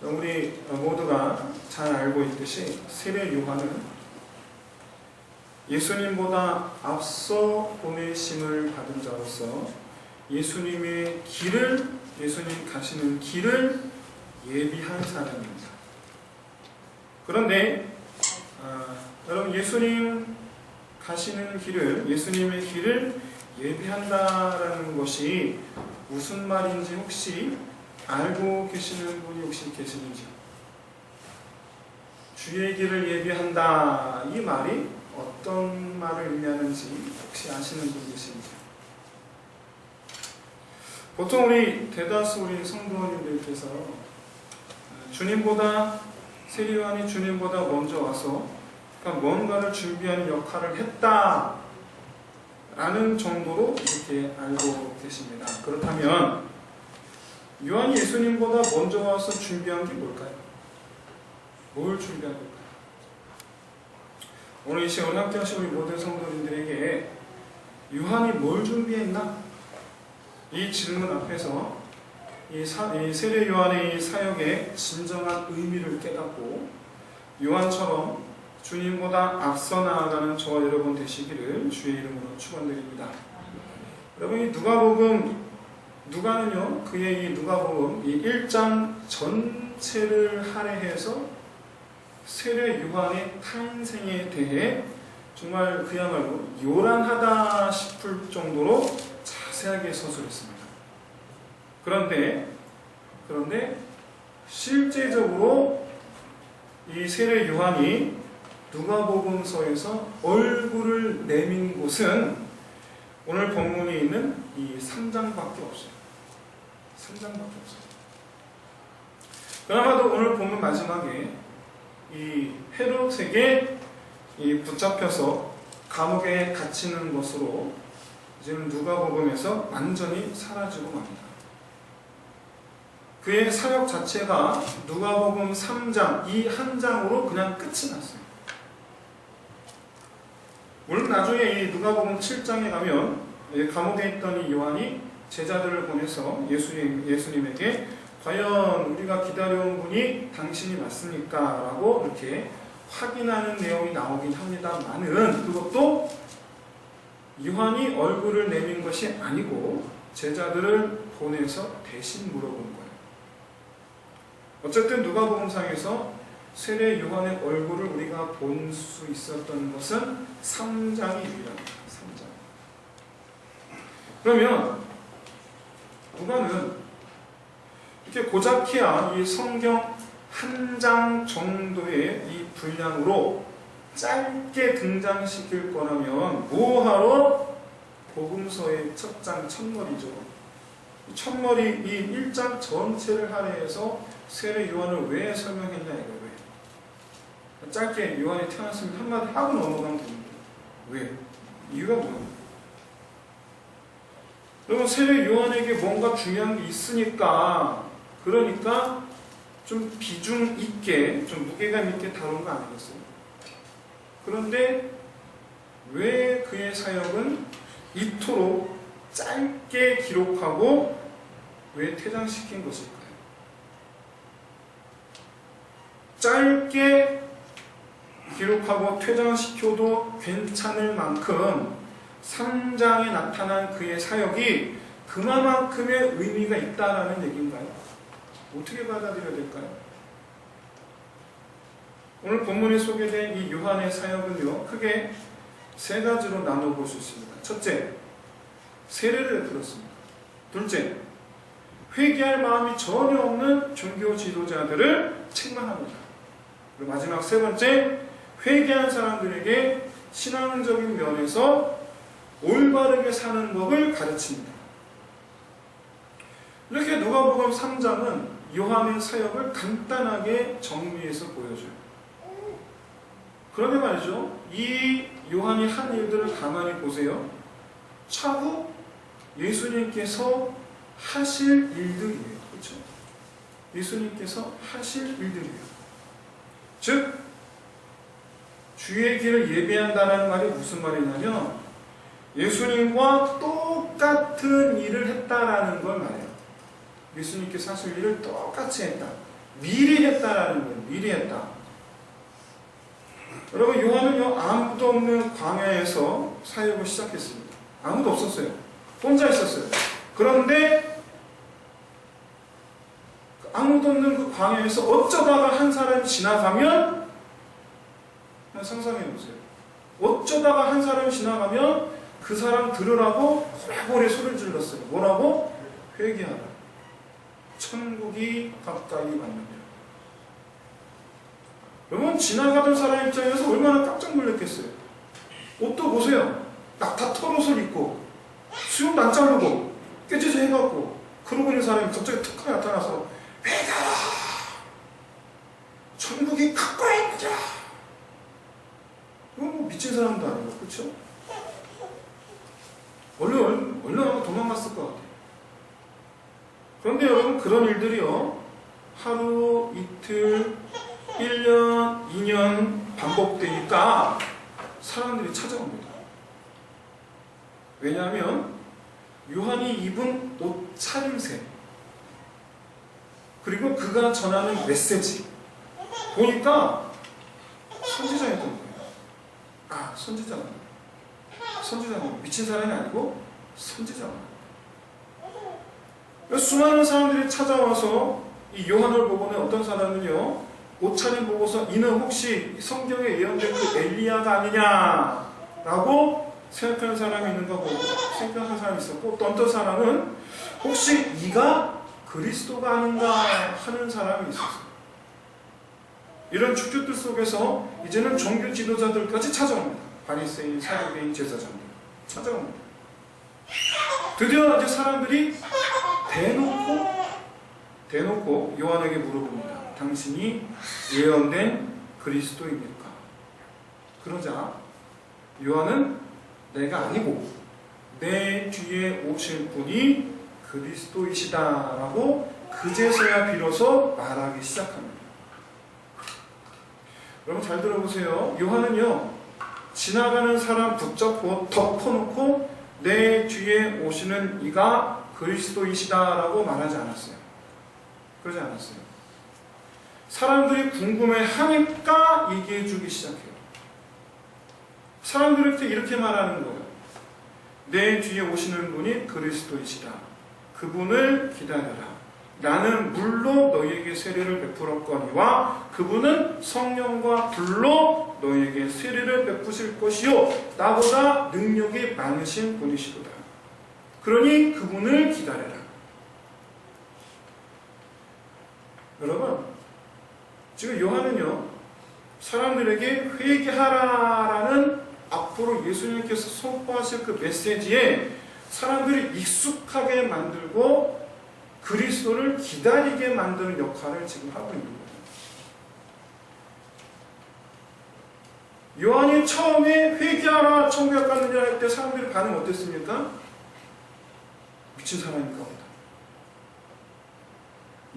우리 모두가 잘 알고 있듯이 세례 요한은 예수님보다 앞서 보내심을 받은 자로서 예수님의 길을, 예수님 가시는 길을 예비한 사람입니다. 그런데 여러분, 예수님 가시는 길을, 예수님의 길을 예비한다라는 것이 무슨 말인지 혹시 알고 계시는 분이 혹시 계시는지? 주의 길을 예비한다, 이 말이 어떤 말을 의미하는지 혹시 아시는 분 계신지? 보통 우리 대다수 우리 성도님들께서 주님보다, 세례 요한이 주님보다 먼저 와서 그러니까 뭔가를 준비하는 역할을 했다 라는 정도로 이렇게 알고 계십니다. 그렇다면 요한이 예수님보다 먼저 와서 준비한 게 뭘까요? 뭘 준비한 걸까요? 오늘 이 시간 함께 하신 우리 모든 성도님들에게 요한이 뭘 준비했나? 이 질문 앞에서 이 세례 요한의 이 사역의 진정한 의미를 깨닫고 요한처럼 주님보다 앞서 나아가는 저와 여러분 되시기를 주의 이름으로 축원드립니다. 여러분, 이 누가는요, 그의 이 누가복음 이 1장 전체를 할애해서 세례 요한의 탄생에 대해 정말 그야말로 요란하다 싶을 정도로 자세하게 서술했습니다. 그런데 실제적으로 이 세례 요한이 누가복음서에서 얼굴을 내민 곳은 오늘 본문에 있는 이 3장밖에 없어요. 3장밖에 없어요. 그나마도 오늘 본문 마지막에 이 헤롯에게 붙잡혀서 감옥에 갇히는 것으로 지금 누가복음에서 완전히 사라지고 맙니다. 그의 사역 자체가 누가복음 3장, 이 한 장으로 그냥 끝이 났어요. 물론 나중에 이 누가복음 7장에 가면 감옥에 있던 이 요한이 제자들을 보내서 예수님에게 과연 우리가 기다려온 분이 당신이 맞습니까? 라고 이렇게 확인하는 내용이 나오긴 합니다만은 그것도 요한이 얼굴을 내민 것이 아니고 제자들을 보내서 대신 물어본 거예요. 어쨌든 누가복음상에서 세례 요한의 얼굴을 우리가 본 수 있었던 것은 3장이 유일합니다. 3장. 그러면 누가는 이렇게 고작해야 이 성경 한 장 정도의 이 분량으로 짧게 등장시킬 거라면 뭐하러 복음서의 첫 장 첫머리죠. 첫머리 이 1장 전체를 할애해서 세례 요한을 왜 설명했냐 이거예요. 왜? 짧게 요한이 태어났으면 한마디 하고 넘어가면 됩니다. 왜? 이유가 뭐예요? 여러분, 세례 요한에게 뭔가 중요한 게 있으니까, 그러니까 좀 비중 있게, 좀 무게감 있게 다룬 거 아니겠어요? 그런데 왜 그의 사역은 이토록 짧게 기록하고 왜 퇴장시킨 것일까요? 짧게 기록하고 퇴장시켜도 괜찮을 만큼 3장에 나타난 그의 사역이 그만큼의 의미가 있다라는 얘기인가요? 어떻게 받아들여야 될까요? 오늘 본문에 소개된 이 요한의 사역은요, 크게 세 가지로 나눠볼 수 있습니다. 첫째, 세례를 베풀었습니다. 둘째, 회개할 마음이 전혀 없는 종교 지도자들을 책망합니다. 그리고 마지막 세 번째, 회개한 사람들에게 신앙적인 면에서 올바르게 사는 법을 가르칩니다. 이렇게 누가복음 3장은 요한의 사역을 간단하게 정리해서 보여줘요. 그런데 말이죠, 이 요한이 한 일들을 가만히 보세요. 차후 예수님께서 하실 일들이에요. 그렇죠? 예수님께서 하실 일들이에요. 즉, 주의 길을 예배한다는 말이 무슨 말이냐면 예수님과 똑같은 일을 했다라는 걸 말해요. 예수님께서 하실 일을 똑같이 했다. 미리 했다라는 거예요. 미리 했다. 여러분, 요한은요, 아무도 없는 광야에서 사역을 시작했습니다. 아무도 없었어요. 혼자 있었어요. 그런데 아무도 없는 그 광야에서 어쩌다가 한 사람이 지나가면, 상상해 보세요. 어쩌다가 한 사람이 지나가면 그 사람 들으라고 고래고래 소리를 질렀어요. 뭐라고? 회개하라. 천국이 가까이 왔느니라. 여러분, 지나가던 사람 입장에서 얼마나 깜짝 놀랐겠어요. 옷도 보세요. 낙타 털옷을 입고 수염도 안 자르고 깨지지 해갖고 그러고 있는 사람이 갑자기 툭 나타나서 회개하라. 천국이 가까이 있느니라. 이건 뭐 미친 사람도 아니고, 그렇죠? 얼른 도망갔을 것 같아요. 그런데 여러분, 그런 일들이요, 하루, 이틀, 1년, 2년 반복되니까 사람들이 찾아옵니다. 왜냐하면 요한이 입은 옷 차림새, 그리고 그가 전하는 메시지 보니까 선지자였던 거예요. 아, 선지자는 미친 사람이 아니고 선지자만. 수많은 사람들이 찾아와서 이 요한을 보고는 어떤 사람은요, 옷차림 보고서 이는 혹시 성경에 예언된 그 엘리야가 아니냐라고 생각하는 사람이 있는가 보고 생각하는 사람이 있었고, 또 어떤 사람은 혹시 이가 그리스도가 아닌가 하는 사람이 있었어요. 이런 축제들 속에서 이제는 종교 지도자들까지 찾아옵니다. 바리새인, 사두개인, 제사장들 찾아옵니다. 드디어 이제 사람들이 대놓고 요한에게 물어봅니다. 당신이 예언된 그리스도입니까? 그러자 요한은 내가 아니고 내 뒤에 오실 분이 그리스도이시다라고 그제서야 비로소 말하기 시작합니다. 여러분, 잘 들어보세요. 요한은요, 지나가는 사람 붙잡고 덮어놓고 내 뒤에 오시는 이가 그리스도이시다라고 말하지 않았어요. 그러지 않았어요. 사람들이 궁금해하니까 얘기해주기 시작해요. 사람들한테 이렇게 말하는 거예요. 내 뒤에 오시는 분이 그리스도이시다. 그분을 기다려라. 나는 물로 너희에게 세례를 베풀었거니와 그분은 성령과 불로 너희에게 세례를 베푸실 것이요 나보다 능력이 많으신 분이시도다. 그러니 그분을 기다려라. 여러분, 지금 요한은요, 사람들에게 회개하라라는 앞으로 예수님께서 선포하실 그 메시지에 사람들이 익숙하게 만들고 그리스도를 기다리게 만드는 역할을 지금 하고 있는 거예요. 요한이 처음에 회개하라, 천국에 갔느냐 할 때 사람들의 반응 어땠습니까? 미친 사람인가 보다.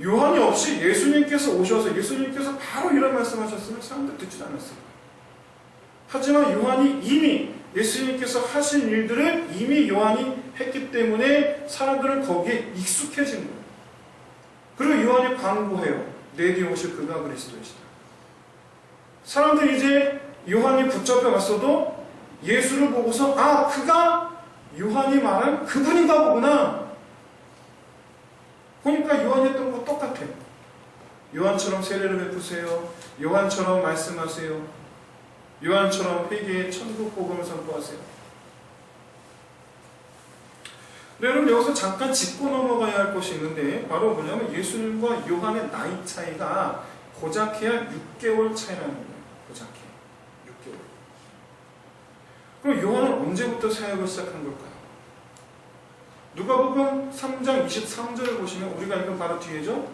요한이 없이 예수님께서 오셔서 예수님께서 바로 이런 말씀하셨으면 사람들 듣지 않았어요. 하지만 요한이 이미 예수님께서 하신 일들을 이미 요한이 했기 때문에 사람들은 거기에 익숙해진 거예요. 그리고 요한이 광고해요. 내 뒤에 오실 그가 그리스도이시다. 사람들이 이제 요한이 붙잡혀 갔어도 예수를 보고서 아, 그가 요한이 말한 그분인가 보구나. 보니까 요한이 했던 거 똑같아요. 요한처럼 세례를 베푸세요. 요한처럼 말씀하세요. 요한처럼 회개의 천국 복음을 선포하세요. 네, 여러분, 여기서 잠깐 짚고 넘어가야 할 것이 있는데 바로 뭐냐면 예수님과 요한의 나이 차이가 고작해야 6개월 차이라는 거예요. 고작해 6개월. 그럼 요한은 언제부터 사역을 시작한 걸까요? 누가복음 3장 23절을 보시면 우리가 이건 바로 뒤에죠.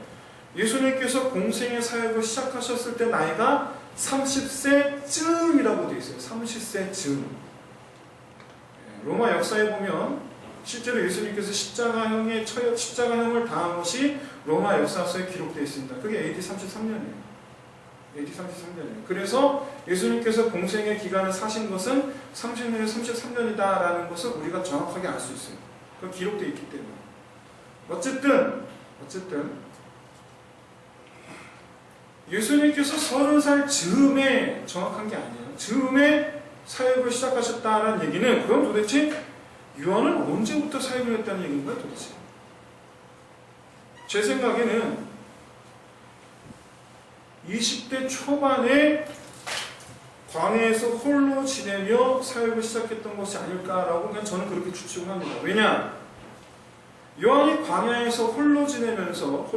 예수님께서 공생의 사역을 시작하셨을 때 나이가 30세쯤이라고 되어 있어요. 30세쯤. 로마 역사에 보면 실제로 예수님께서 십자가형을 당한 것이 로마 역사서에 기록되어 있습니다. 그게 AD 33년이에요. AD 33년이에요. 그래서 예수님께서 공생의 기간을 사신 것은 30년에 33년이다라는 것을 우리가 정확하게 알 수 있어요. 그 기록되어 있기 때문에. 어쨌든 어쨌든 예수님께서 30살 즈음에, 정확한 게 아니에요, 즈음에 사역을 시작하셨다는 얘기는, 그럼 도대체 요한은 언제부터 사역을 했다는 얘기인가요, 도대체? 제 생각에는 20대 초반에 광야에서 홀로 지내며 사역을 시작했던 것이 아닐까라고 그냥 저는 그렇게 추측을 합니다. 왜냐? 요한이 광야에서 홀로 지내면서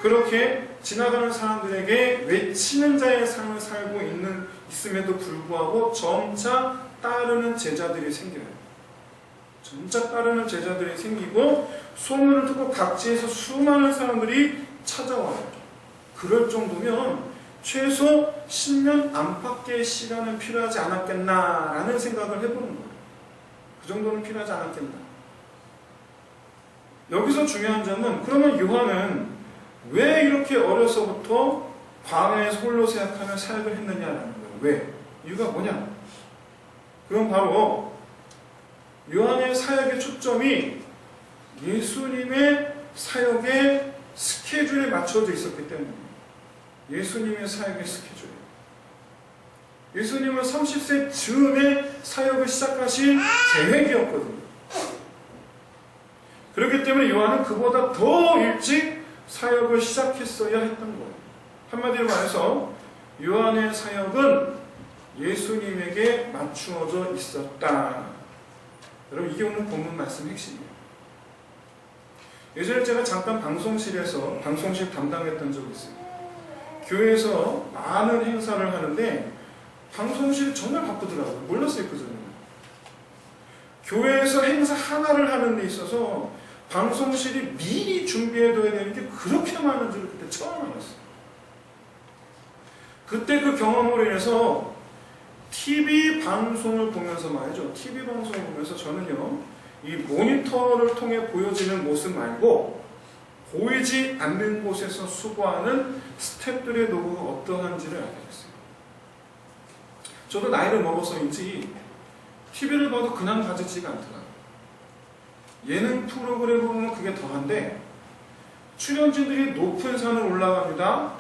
그렇게 지나가는 사람들에게 외치는 자의 삶을 살고 있음에도 불구하고 점차 따르는 제자들이 생겨요. 점차 따르는 제자들이 생기고 소문을 듣고 각지에서 수많은 사람들이 찾아와요. 그럴 정도면 최소 10년 안팎의 시간은 필요하지 않았겠나라는 생각을 해보는 거예요. 그 정도는 필요하지 않았겠나. 여기서 중요한 점은, 그러면 요한은 왜 이렇게 어려서부터 광야에서 홀로 사역하며 사역을 했느냐라는 거예요. 왜? 이유가 뭐냐? 그럼 바로 요한의 사역의 초점이 예수님의 사역의 스케줄에 맞춰져 있었기 때문입니다. 예수님의 사역의 스케줄. 예수님은 30세 즈음에 사역을 시작하신 계획이었거든요. 그렇기 때문에 요한은 그보다 더 일찍 사역을 시작했어야 했던 거예요. 한마디로 말해서 요한의 사역은 예수님에게 맞추어져 있었다. 여러분, 이게 오늘 본문 말씀 핵심이에요. 예전에 제가 잠깐 방송실에서 방송실 담당했던 적이 있어요. 교회에서 많은 행사를 하는데 방송실이 정말 바쁘더라고요. 몰랐어요, 그전에는. 교회에서 행사 하나를 하는 데 있어서 방송실이 미리 준비해둬야 되는 게 그렇게 많은 줄 그때 처음 알았어요. 그때 그 경험으로 인해서 TV 방송을 보면서 말이죠. TV 방송을 보면서 저는요, 이 모니터를 통해 보여지는 모습 말고 보이지 않는 곳에서 수고하는 스태프들의 노고가 어떠한지를 알게 됐어요. 저도 나이를 먹어서인지 TV를 봐도 그냥 봐지지가 않더라고요. 예능 프로그램을 보면 그게 더한데, 출연진들이 높은 산을 올라갑니다.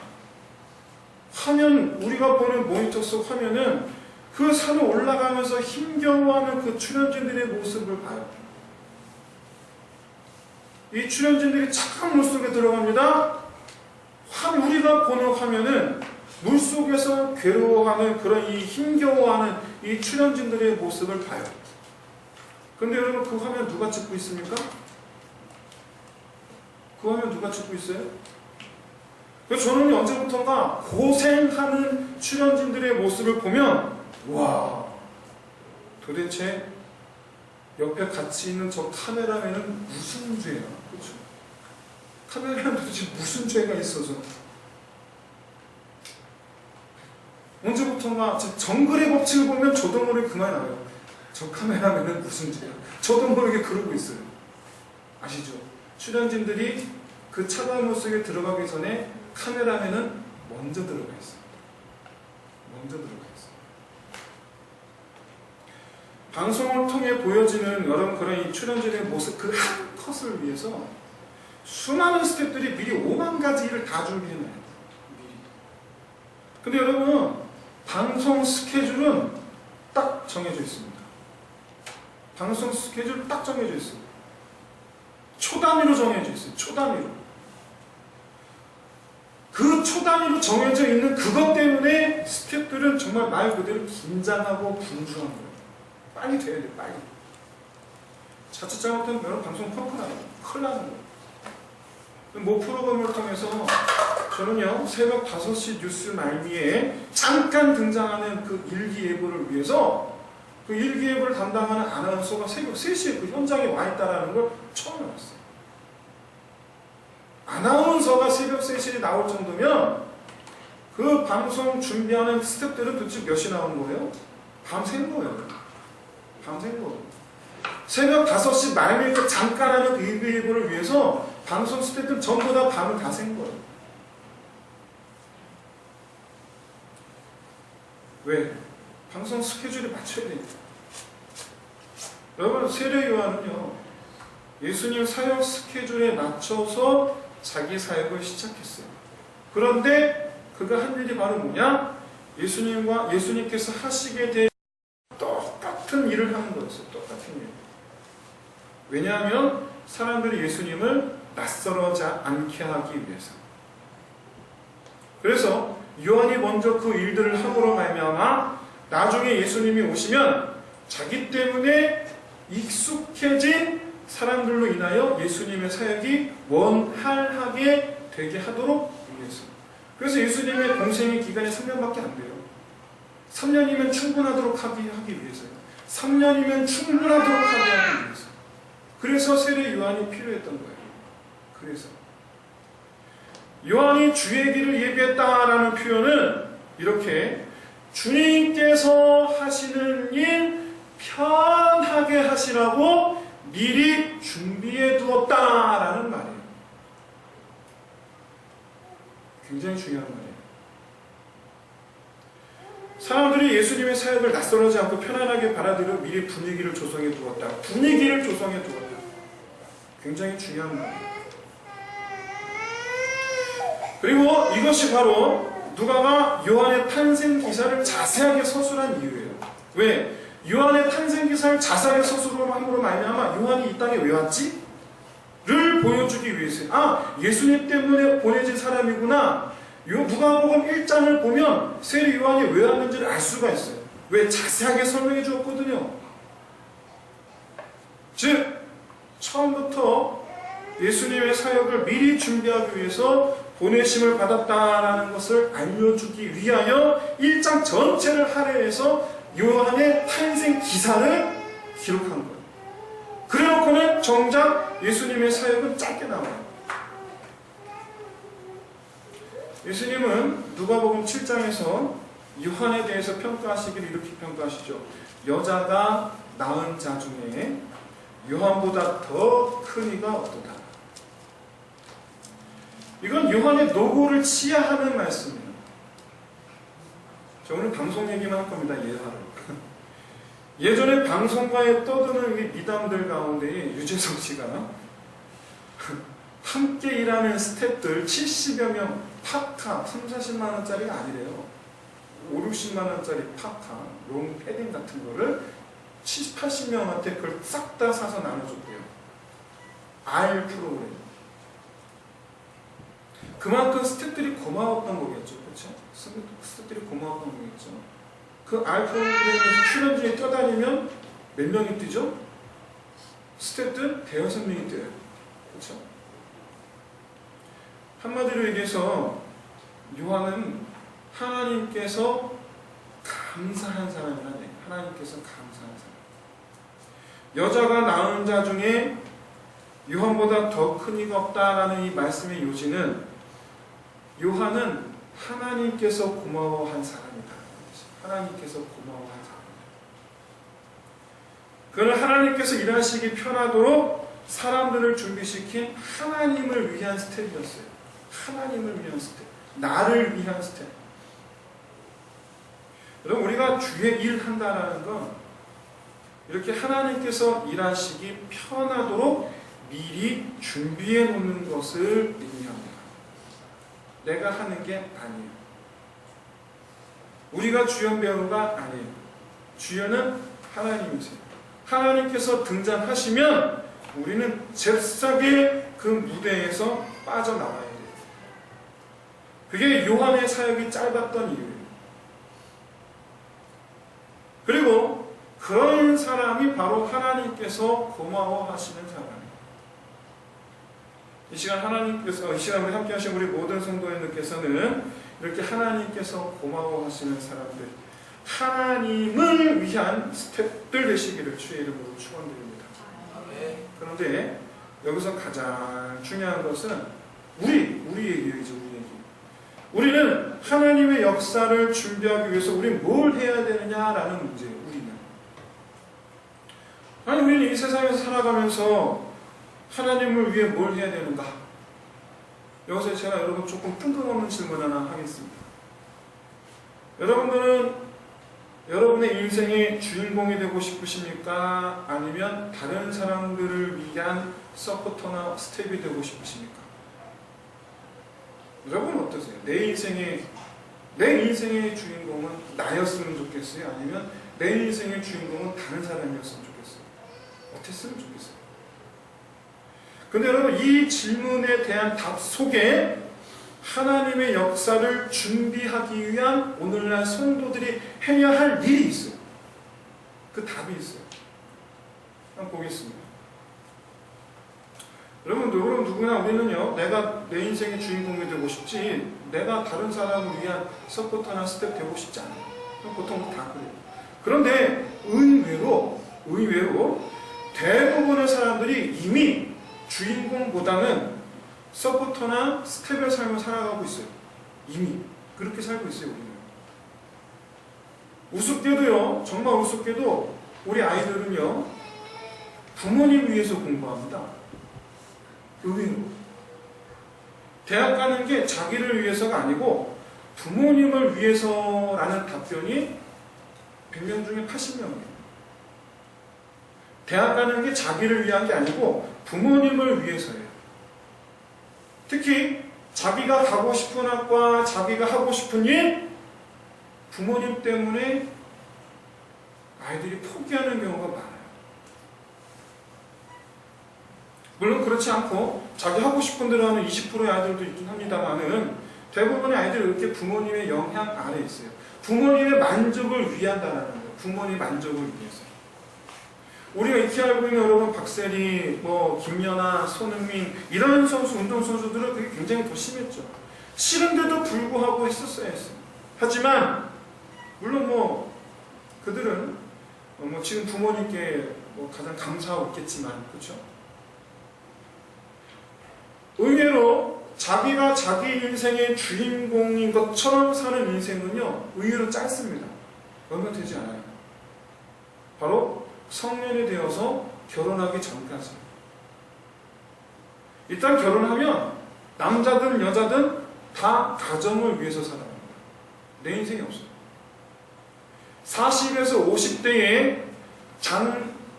화면, 우리가 보는 모니터 속 화면은 그 산을 올라가면서 힘겨워하는 그 출연진들의 모습을 봐요. 이 출연진들이 착한 물속에 들어갑니다. 우리가 보는 화면은 물속에서 괴로워하는, 그런 이 힘겨워하는 이 출연진들의 모습을 봐요. 근데 여러분, 그 화면 누가 찍고 있습니까? 그 화면 누가 찍고 있어요? 그래서 저는 언제부턴가 고생하는 출연진들의 모습을 보면, 와, 도대체 옆에 같이 있는 저 카메라맨은 무슨 죄야? 그렇죠? 카메라맨은 도대체 무슨 죄가 있어서? 언제부턴가 정글의 법칙을 보면 저도 모르게 그 말이 나와요. 저 카메라맨은 무슨 죄야? 저도 모르게 그러고 있어요. 아시죠? 출연진들이 그 차가운 물속에 들어가기 전에 카메라맨은 먼저 들어가 있어요. 먼저 들어가 있어요. 방송을 통해 보여지는 여러분 그런 이 출연진의 모습, 그 한 컷을 위해서 수많은 스태프들이 미리 5만 가지 일을 다 준비해놔요. 미리. 근데 여러분, 방송 스케줄은 딱 정해져 있습니다. 방송 스케줄 딱 정해져 있어요. 초 단위로 정해져 있어요. 초 단위로. 그 초 단위로 정해져 있는 그것 때문에 스태프들은 정말 말 그대로 긴장하고 분주한 거예요. 빨리 돼야 돼, 빨리. 자칫 잘못하면 여러분 방송 펑크 나요. 큰일 나는 거예요. 모 프로그램을 통해서 저는요, 새벽 5시 뉴스 말미에 잠깐 등장하는 그 일기예보를 위해서 그 일기예보를 담당하는 아나운서가 새벽 3시에 그 현장에 와 있다는 걸 처음 알았어요. 아나운서가 새벽 3시에 나올 정도면 그 방송 준비하는 스태프들은 도대체 몇 시 나온 거예요? 밤샌 거예요. 밤샌 거예요. 새벽 5시 말미에 그 잠깐 하는 일기예보를 위해서 방송 스태프들 전부 다 밤을 다 샌 거예요. 왜? 방송 스케줄에 맞춰야 되니까. 여러분, 세례 요한은요, 예수님 사역 스케줄에 맞춰서 자기 사역을 시작했어요. 그런데 그가 한 일이 바로 뭐냐? 예수님께서 하시게 될 똑같은 일을 하는 거였어요. 똑같은 일. 왜냐하면 사람들이 예수님을 낯설어지 않게 하기 위해서. 그래서 요한이 먼저 그 일들을 함으로 말미암아 나중에 예수님이 오시면 자기 때문에 익숙해진 사람들로 인하여 예수님의 사역이 원활하게 되게 하도록 위해서. 그래서 예수님의 공생의 기간이 3년밖에 안 돼요. 3년이면 충분하도록 하기 위해서요. 3년이면 충분하도록 하기 위해서. 그래서 세례 요한이 필요했던 거예요. 그래서 요한이 주의 길을 예비했다라는 표현은 이렇게 주님께서 하시는 일 편하게 하시라고 미리 준비해 두었다라는 말이에요. 굉장히 중요한 말이에요. 사람들이 예수님의 사역을 낯설어지 않고 편안하게 받아들여 미리 분위기를 조성해 두었다. 분위기를 조성해 두었다. 굉장히 중요한 말이에요. 그리고 이것이 바로 누가가 요한의 탄생 기사를 자세하게 서술한 이유예요. 왜? 요한의 탄생 기사를 자세하게 서술함으로 말미암아 요한이 이 땅에 왜 왔지? 를 보여주기 위해서요. 아, 예수님 때문에 보내진 사람이구나. 누가복음 1장을 보면 세례 요한이 왜 왔는지를 알 수가 있어요. 왜? 자세하게 설명해 주었거든요. 즉 처음부터 예수님의 사역을 미리 준비하기 위해서 보내심을 받았다라는 것을 알려주기 위하여 1장 전체를 할애해서 요한의 탄생 기사를 기록한 거예요. 그래놓고는 정작 예수님의 사역은 짧게 나와요. 예수님은 누가복음 7장에서 요한에 대해서 평가하시기를 이렇게 평가하시죠. 여자가 낳은 자 중에 요한보다 더 큰 이가 없도다. 이건 요한의 노고를 치하하는 말씀이에요. 자, 오늘 방송 얘기만 할 겁니다. 예화로. 예전에 방송가에 떠드는 미담들 가운데 유재석 씨가 함께 일하는 스태프들 70여 명 파카 3, 40만 원짜리가 아니래요. 5, 60만 원짜리 파카, 롱 패딩 같은 거를 70, 80명한테 그걸 싹 다 사서 나눠줬대요. R 프로그램. 그만큼 스태프들이 고마웠던 거겠죠. 그렇죠? 스태프들이 고마웠던 거겠죠. 그 R 프로그램에서 출연진이 뛰어다니면 몇 명이 뛰죠? 스태프들 대여섯 명이 뛰어요. 그렇죠? 한마디로 얘기해서 요한은 하나님께서 감사한 사람이라는 얘기예요. 하나님께서 감사한 사람. 여자가 낳은 자 중에 요한보다 더 큰 이가 없다라는 이 말씀의 요지는 요한은 하나님께서 고마워한 사람이다. 하나님께서 고마워한 사람이다. 그는 하나님께서 일하시기 편하도록 사람들을 준비시킨 하나님을 위한 스텝이었어요. 하나님을 위한 스텝. 나를 위한 스텝. 여러분, 우리가 주의 일 한다는 건 이렇게 하나님께서 일하시기 편하도록 미리 준비해 놓는 것을 의미합니다. 내가 하는 게 아니에요. 우리가 주연 배우가 아니에요. 주연은 하나님이세요. 하나님께서 등장하시면 우리는 잽싸게 그 무대에서 빠져나와야 돼요. 그게 요한의 사역이 짧았던 이유예요. 그리고 그런 사람이 바로 하나님께서 고마워하시는 사람이에요. 이 시간 우리 함께 하신 우리 모든 성도님들께서는 이렇게 하나님께서 고마워하시는 사람들, 하나님을 위한 스텝들 되시기를 주의 이름으로 축원드립니다. 그런데 여기서 가장 중요한 것은 우리 얘기죠. 우리는 하나님의 역사를 준비하기 위해서 우리는 뭘 해야 되느냐라는 문제예요. 우리는 이 세상에서 살아가면서 하나님을 위해 뭘 해야 되는가? 여기서 제가 여러분 조금 뜬금없는 질문 하나 하겠습니다. 여러분들은 여러분의 인생의 주인공이 되고 싶으십니까? 아니면 다른 사람들을 위한 서포터나 스텝이 되고 싶으십니까? 여러분 어떠세요? 내 인생의 주인공은 나였으면 좋겠어요? 아니면 내 인생의 주인공은 다른 사람이었으면 좋겠어요? 어땠으면 좋겠어요? 근데 여러분, 이 질문에 대한 답 속에 하나님의 역사를 준비하기 위한 오늘날 성도들이 해야 할 일이 있어요. 그 답이 있어요. 한번 보겠습니다. 여러분 누구나 우리는요, 내가 내 인생의 주인공이 되고 싶지, 내가 다른 사람을 위한 서포터나 스텝 되고 싶지 않아요. 보통 다 그래요. 그런데 의외로 대부분의 사람들이 이미 주인공보다는 서포터나 스텝의 삶을 살아가고 있어요. 이미 그렇게 살고 있어요. 우리는. 우습게도요, 정말 우습게도 우리 아이들은요, 부모님 위해서 공부합니다. 의외로. 대학 가는 게 자기를 위해서가 아니고 부모님을 위해서라는 답변이 100명 중에 80명이에요. 대학 가는 게 자기를 위한 게 아니고 부모님을 위해서예요. 특히 자기가 가고 싶은 학과, 자기가 하고 싶은 일, 부모님 때문에 아이들이 포기하는 경우가 많아요. 물론 그렇지 않고 자기 하고 싶은 대로 하는 20%의 아이들도 있긴 합니다만은 대부분의 아이들이 이렇게 부모님의 영향 아래에 있어요. 부모님의 만족을 위한다는 거예요. 부모님의 만족을 위해서. 우리가 익히 알고 있는 여러분, 박세리, 김연아, 손흥민 이런 선수, 운동선수들은 그게 굉장히 더 심했죠. 싫은데도 불구하고 했었어야 했어요. 하지만 물론 그들은 지금 부모님께 가장 감사하고 있겠지만, 그렇죠? 의외로 자기가 자기 인생의 주인공인 것처럼 사는 인생은요, 의외로 짧습니다. 얼마 되지 않아요. 바로 성년이 되어서 결혼하기 전까지. 일단 결혼하면 남자든 여자든 다 가정을 위해서 살아갑니다. 내 인생이 없어요. 40에서 50대의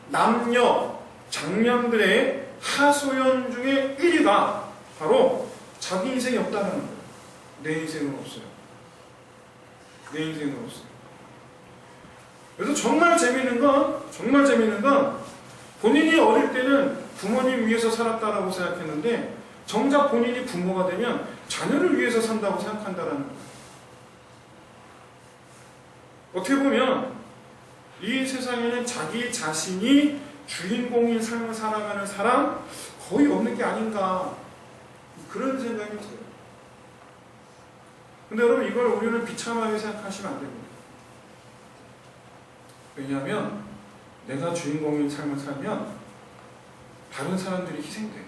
남녀 장년들의 하소연 중에 1위가 바로 자기 인생이 없다는 거예요. 내 인생은 없어요. 내 인생은 없어요. 그래서 정말 재미있는 건 본인이 어릴 때는 부모님 위해서 살았다라고 생각했는데 정작 본인이 부모가 되면 자녀를 위해서 산다고 생각한다라는 거예요. 어떻게 보면 이 세상에는 자기 자신이 주인공인 삶을 살아가는 사람 거의 없는 게 아닌가, 그런 생각이 들어요. 근데 여러분, 이걸 우리는 비참하게 생각하시면 안 됩니다. 왜냐하면 내가 주인공인 삶을 살면 다른 사람들이 희생돼요.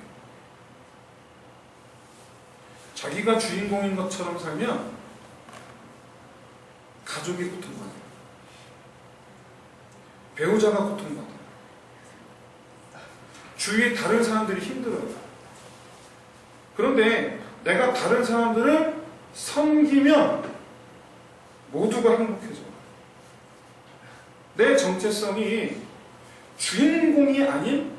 자기가 주인공인 것처럼 살면 가족이 고통받아요. 배우자가 고통받아요. 주위에 다른 사람들이 힘들어요. 그런데 내가 다른 사람들을 섬기면 모두가 행복해져요. 내 정체성이 주인공이 아닌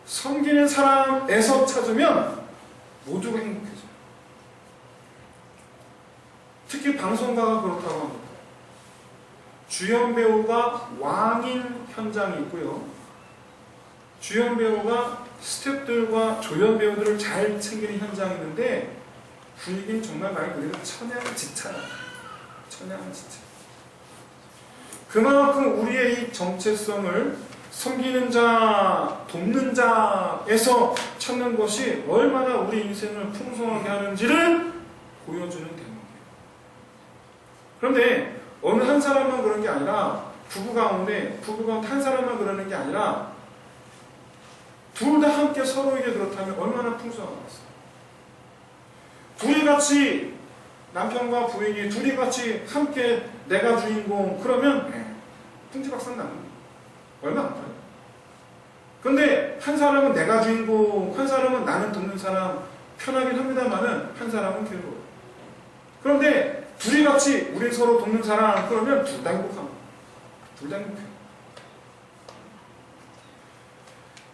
섬기는 사람에서 찾으면 모두가 행복해져요. 특히 방송가가 그렇다고 합니다. 주연 배우가 왕인 현장이 있고요. 주연 배우가 스태프들과 조연 배우들을 잘 챙기는 현장이 있는데 분위기는 정말 말 그대로 천양지차예요. 천양지차. 그만큼 우리의 이 정체성을 섬기는 자, 돕는 자에서 찾는 것이 얼마나 우리 인생을 풍성하게 하는지를 보여주는 대목이에요. 그런데 어느 한 사람만 그런 게 아니라 부부 가운데 한 사람만 그러는 게 아니라 둘 다 함께 서로에게 그렇다면 얼마나 풍성하겠어요. 둘이 같이, 남편과 부인이 둘이 같이 함께 내가 주인공, 그러면 풍지박산 나는 거예요. 얼마 안 돼요. 그런데 한 사람은 내가 주인공, 한 사람은 나는 돕는 사람, 편하긴 합니다만은 한 사람은 괴로워요. 그런데 둘이 같이 우리 서로 돕는 사람, 그러면 둘 다 행복합니다. 둘 다 행복해요.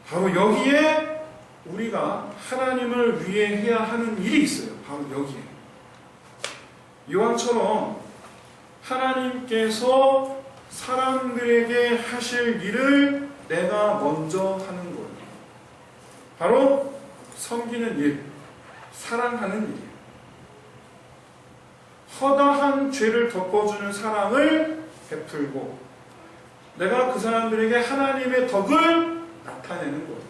바로 여기에 우리가 하나님을 위해 해야 하는 일이 있어요. 바로 여기에. 요한처럼 하나님께서 사람들에게 하실 일을 내가 먼저 하는 거예요. 바로 섬기는 일, 사랑하는 일이에요. 허다한 죄를 덮어주는 사랑을 베풀고 내가 그 사람들에게 하나님의 덕을 나타내는 거예요.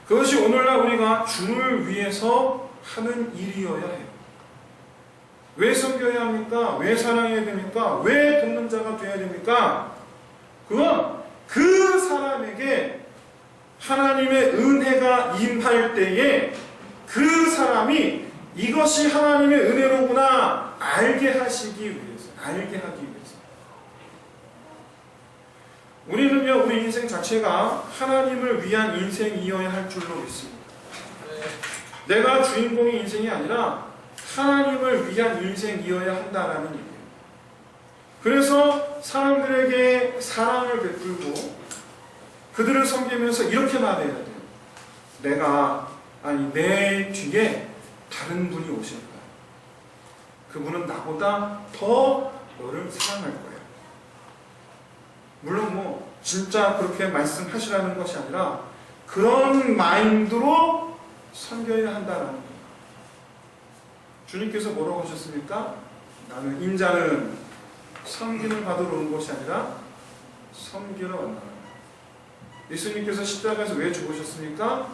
그것이 오늘날 우리가 주를 위해서 하는 일이어야 해요. 왜 섬겨야 합니까? 왜 사랑해야 됩니까? 왜 돕는 자가 되어야 됩니까? 그건 그 사람에게 하나님의 은혜가 임할 때에 그 사람이 이것이 하나님의 은혜로구나 알게 하시기 위해서, 알게 하기 위해서. 우리는요, 우리 인생 자체가 하나님을 위한 인생이어야 할 줄로 믿습니다. 내가 주인공의 인생이 아니라 하나님을 위한 인생이어야 한다라는 얘기예요. 그래서 사람들에게 사랑을 베풀고 그들을 섬기면서 이렇게 말해야 돼요. 내 뒤에 다른 분이 오실 거야. 그분은 나보다 더 너를 사랑할 거야. 물론 진짜 그렇게 말씀하시라는 것이 아니라 그런 마인드로 섬겨야 한다는 거예요. 주님께서 뭐라고 하셨습니까? 나는 인자는 섬김을 받으러 온 것이 아니라 섬기러 왔다. 예수님께서 십자가에서 왜 죽으셨습니까?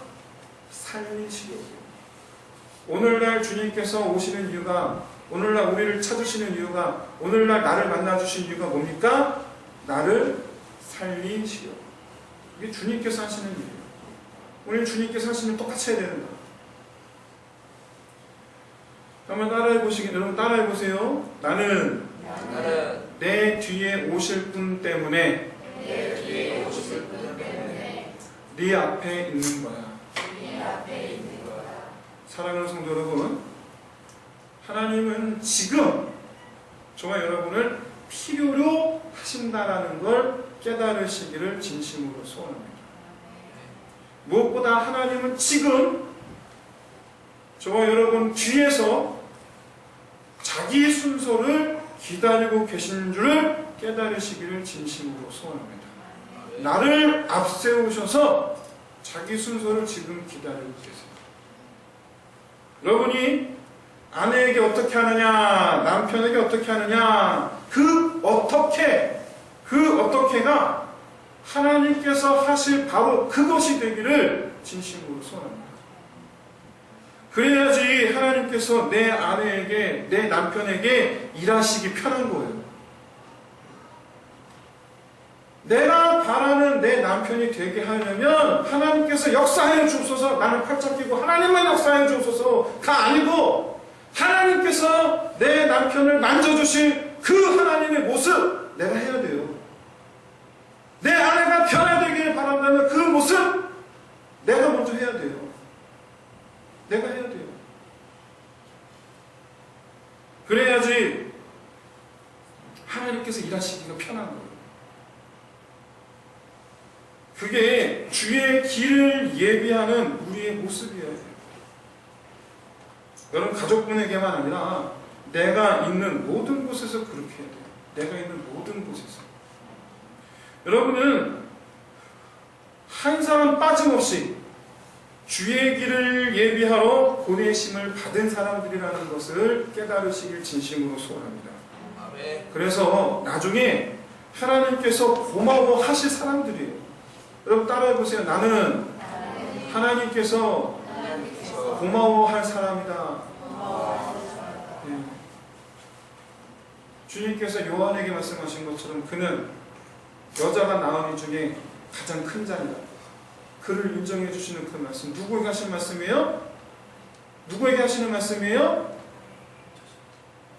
살리시려고. 오늘날 주님께서 오시는 이유가, 오늘날 우리를 찾으시는 이유가, 오늘날 나를 만나주신 이유가 뭡니까? 나를 살리시려고. 이게 주님께서 하시는 일이에요. 오늘 주님께서 하시는 똑같이 해야 되는 거예요. 한번 따라해보시긴, 여러분 따라해보세요. 나는 내 뒤에 오실 분 때문에 네 앞에 있는 거야. 사랑하는 성도 여러분, 하나님은 지금 저와 여러분을 필요로 하신다라는 걸 깨달으시기를 진심으로 소원합니다. 무엇보다 하나님은 지금 저와 여러분 뒤에서 자기 순서를 기다리고 계신 줄을 깨달으시기를 진심으로 소원합니다. 나를 앞세우셔서 자기 순서를 지금 기다리고 계세요. 여러분이 아내에게 어떻게 하느냐, 남편에게 어떻게 하느냐, 그 어떻게가 하나님께서 하실 바로 그것이 되기를 진심으로 소원합니다. 그래야지 하나님께서 내 아내에게, 내 남편에게 일하시기 편한 거예요. 내가 바라는 내 남편이 되게 하려면 하나님께서 역사하여 주옵소서, 나는 팔짱 끼고 하나님만 역사하여 주옵소서가 아니고 하나님께서 내 남편을 만져주실 그 하나님의 모습 내가 해야 돼요. 내 아내가 변화되기를 바란다면 그 모습 내가 먼저 해야 돼요. 내가 해야 돼요. 그래야지 하나님께서 일하시기가 편한 거예요. 그게 주의 길을 예비하는 우리의 모습이어야 돼요. 여러분 가족분에게만 아니라 내가 있는 모든 곳에서 그렇게 해야 돼요. 내가 있는 모든 곳에서. 여러분은 한 사람 빠짐없이 주의 길을 예비하러 보내심을 받은 사람들이라는 것을 깨달으시길 진심으로 소원합니다. 그래서 나중에 하나님께서 고마워하실 사람들이에요. 여러분 따라해보세요. 나는 하나님께서 고마워할 사람이다. 네. 주님께서 요한에게 말씀하신 것처럼 그는 여자가 낳은 이 중에 가장 큰 자이다. 그를 인정해 주시는 그 말씀. 누구에게 하시는 말씀이에요? 누구에게 하시는 말씀이에요?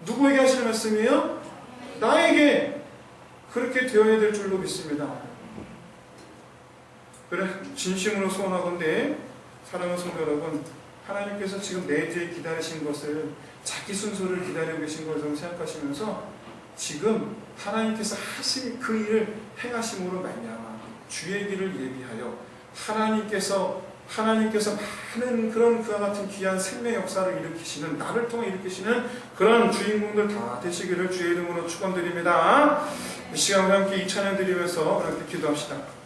누구에게 하시는 말씀이에요? 나에게 그렇게 되어야 될 줄로 믿습니다. 그래 진심으로 소원하건대 사랑하는 성도 여러분, 하나님께서 지금 내 뒤에 기다리신 것을 자기 순서를 기다리고 계신 것을 생각하시면서 지금 하나님께서 하실 그 일을 행하심으로 말미암아 주의 길을 예비하여 하나님께서 많은 그런 그와 같은 귀한 생명 역사를 일으키시는, 나를 통해 일으키시는 그런 주인공들 다 되시기를 주의 이름으로 축원드립니다. 이 시간 우리 함께 이 찬양 드리면서 함께 기도합시다.